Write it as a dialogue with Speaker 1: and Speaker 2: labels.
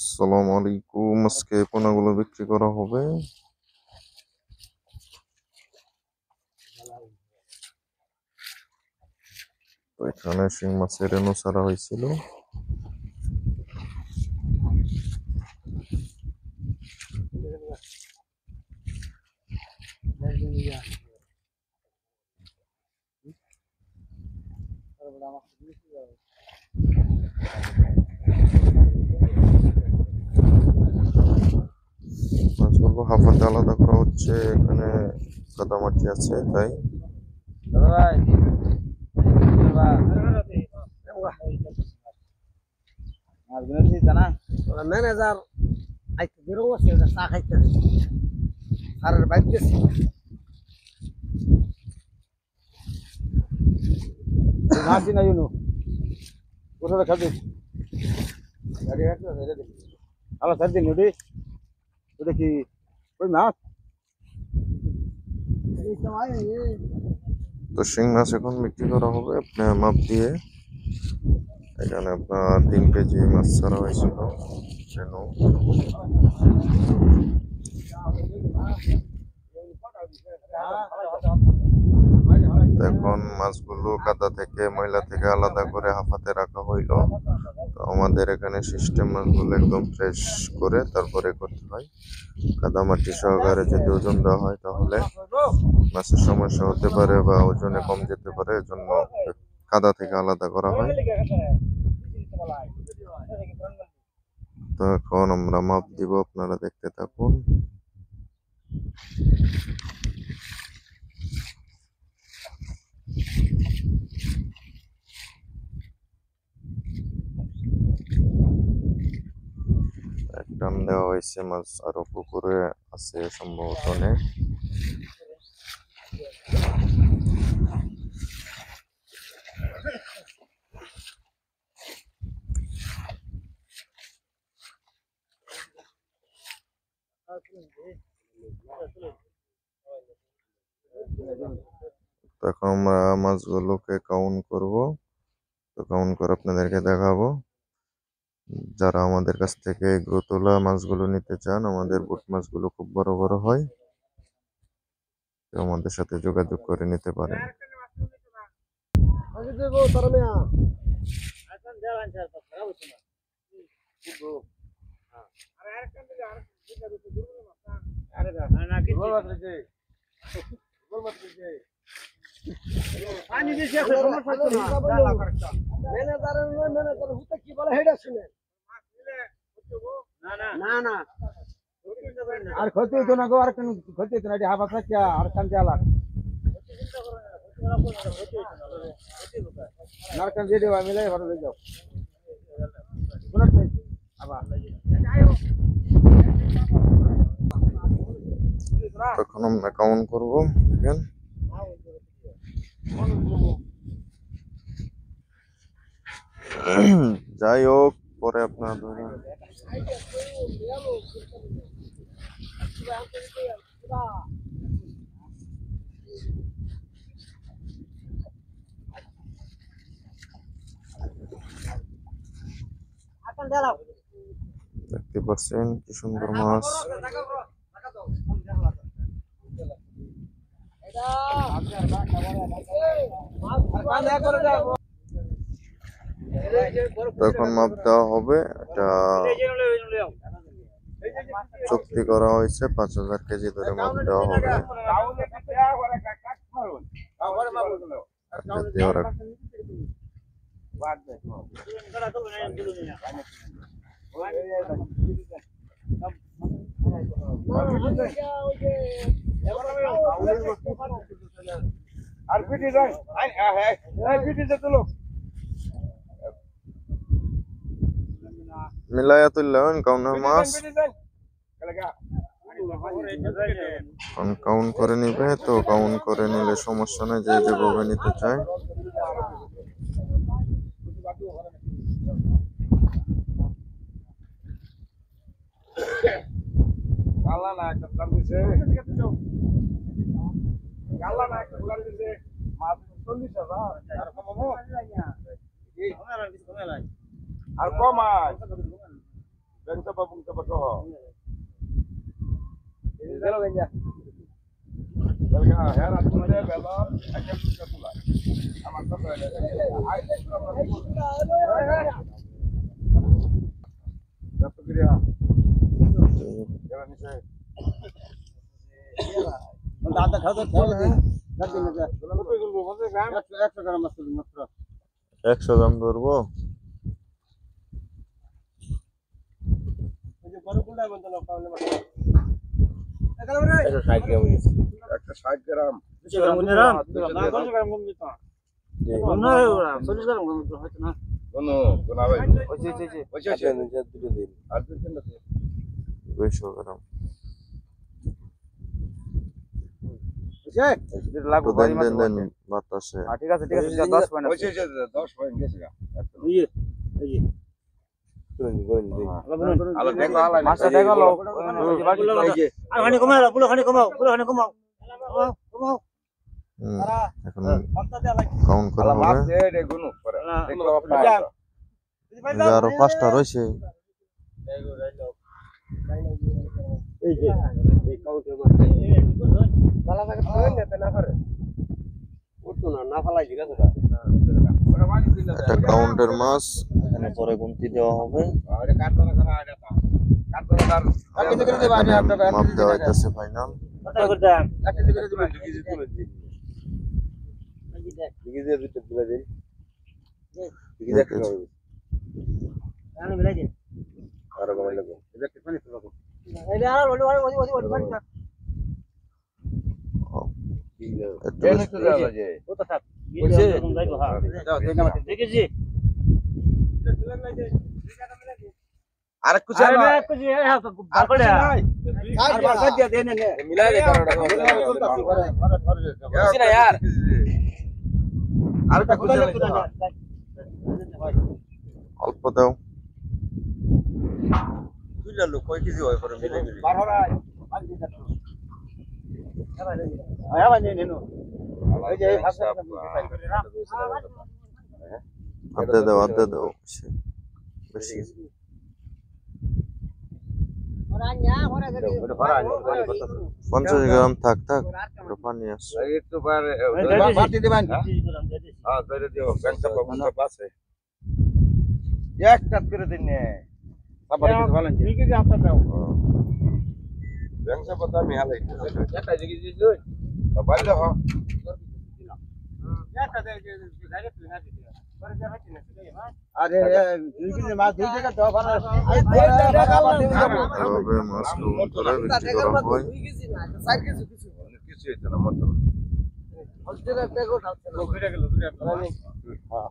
Speaker 1: আসসালামু আলাইকুম। আজকে পোনাগুলো বিক্রি করা হবে। তো এখানে শিং মাছের রেণু ছাড়া হয়েছিল। মাছগুলো হাফাতে আলাদা করা হচ্ছে, এখানে কাদামাটি আছে তাই।
Speaker 2: ম্যানেজার আইতে বেরো আছে চা খাইতে সারের বাইক গেছে ঘাস দিন আইনো ওটা খাবে গাড়ি রাখতে এটা দেখি আলো সার দিন ওটা কি ওই মাছ এই সময়
Speaker 1: তো শিং মাছ এখন বিক্রি করা হবে আপনি মাপ দিয়ে। এখানে আপনার 3 কেজি মাছ ছাড়া হয়েছিল রেণু। এখন মাছগুলো কাদা থেকে ময়লা থেকে আলাদা করে হাফাতে রাখা হইলো। তো আমাদের এখানে সিস্টেম মাছগুলো একদম ফ্রেশ করে তারপরে করতে হয়। কাদামাটি সহকারে যদি ওজন দেওয়া হয় তাহলে মাছের সমস্যা হতে পারে বা ওজনে কম যেতে পারে, এজন্য কাদা থেকে আলাদা করা হয়। তো এখন আমরা মাপ দিব, আপনারা দেখতে থাকুন। টান দেওয়া হয়েছে, মাছ আরো পুকুরে আছে সম্ভবত অনেক। তো এখন আমরা মাছগুলোকে কাউন্ট করব। তো কাউন্ট করে আপনাদেরকে দেখাবো। যারা আমাদের কাছ থেকে গ্রোতলা মাছগুলো নিতে চান, আমাদের বুট মাছগুলো খুব বড় বড় হয়, তো আমাদের সাথে যোগাযোগ করে নিতে পারেন।
Speaker 2: কি বলে হেডা শুনে না না আর ক্ষতি হইতো না গো, আর কোন ক্ষতি হইতো না, এটা হাফা থাকে আর কান চালাক নারকান দিয়ে দেওয়া মিলাই ভালো হয়ে যাও
Speaker 1: তখন আমরা কাউন্ট করবো, দেখেন। যাই হোক, পরে আপনার ধরেন দেখতে পাচ্ছেন কি সুন্দর মাছ। তখন মাপ দেওয়া হবে, এটা চুক্তি করা হয়েছে, 5000 কেজি ধরে মাপ দেওয়া হবে।
Speaker 2: আর পিটি যায় পিটি যেতে লোক
Speaker 1: মিলাইয়া তুললেন কাউন্টার মাছ কাউন্ট করে নিবে। তো কাউন্ট করে নিলে সমস্যা নেই, যে যেভাবে নিতে চায়।
Speaker 2: আর কম ব্যাংকটা বা বুংটা বা সহ গেল গেঞ্জা বেলগা হ্যাঁ রাত করে বেলা একটা দুটো তুলা আমার তো কত করে এবার নিচে দাদা খাওয়া খেলে দিন রাত দিন কত করব 50 গ্রাম 100 গ্রাম মাছ মাত্র
Speaker 1: 100 গ্রাম ধরবো।
Speaker 2: ওই যে বড় কুলটা বন্ধ না পাওলে মাছ 160 গ্রাম 160 গ্রাম 200 গ্রাম না 200 গ্রাম কম দিত না 40 গ্রাম কম দিত হয়তো না কোনো কোনা ভাই ওই দুটো দিন আর দুটো দিন
Speaker 1: 200 গ্রাম
Speaker 2: লাগবে
Speaker 1: দেন দেন দেন বাতাসে।
Speaker 2: ঠিক আছে 10 পয়েন্ট আছে 10 পয়েন্ট গেছে গা এই আলো দেখো মাছটা দেখো আর খানি কমাও পুরো খানি কমাও কমাও
Speaker 1: এখন কাউন্ট করা হবে। আরো 5টা রয়েছে।
Speaker 2: এই যে এই কাউন্টের মাছ পালা থেকে ধরে নিতে না পারে উঠতো না ফালাই দিরা তোরা
Speaker 1: এটা কাউন্টের মাছ, এখানে পরে গুনতি দেওয়া হবে।
Speaker 2: আরে কাটরা করা আইডা কাটরাদার কাটতে করে দেবা আমি আপনাকে
Speaker 1: মাপ দেওয়া হইতাছে ফাইনাল।
Speaker 2: কত করতাম কাটতে করে দেবা কেজি তুলে দিন কেজি দিয়ে দিতে তুলে দিন কেজি দেখতে হবে আমি মিলাই দিন আর কমাই লাগবে এটা পানি তুলবো এই আর ওই
Speaker 1: একটু
Speaker 2: এই তো যাওয়া যায় ও তো থাক বলছে হ্যাঁ দেখেছি আর कुछ है ना कुछ है हां तो बाकड़े আর বাসা দিয়ে দেন নে মিলাই দে কারোটা कुछ ना यार আর कुछ
Speaker 1: অল্প দাও।
Speaker 2: তুইলা লোক কয় কেজি হয় পরে মিলাই দিবি 12 পাঁচ দিন আয়া বানি নেনো এই যে হাতে
Speaker 1: আদে দাও বেশি।
Speaker 3: orangnya orang
Speaker 2: udah
Speaker 3: dari
Speaker 2: parah
Speaker 1: 50 গ্রাম থাক থাক, একটু পানি আছে।
Speaker 2: itu bare mati diban ah dari dia bangsa bangsa পাশে এক কাট করে দিন নে সাবার কিছু ভালো ঠিক আছে আপনি দাও bangsa পতা আমি হালাই একটা জিগি দিছ বাড়ি দাও একটা দে গাড়ি তুই না দিছ পরে যা হচ্ছে না আরে দুই কেজি মাছ দুই টাকা দাও ভালো
Speaker 1: এভাবে মাছ কাউন্ট করে বিক্রি করা হয়।
Speaker 2: কিছু হইতো না মত হচ্ছে না দেখো হ্যাঁ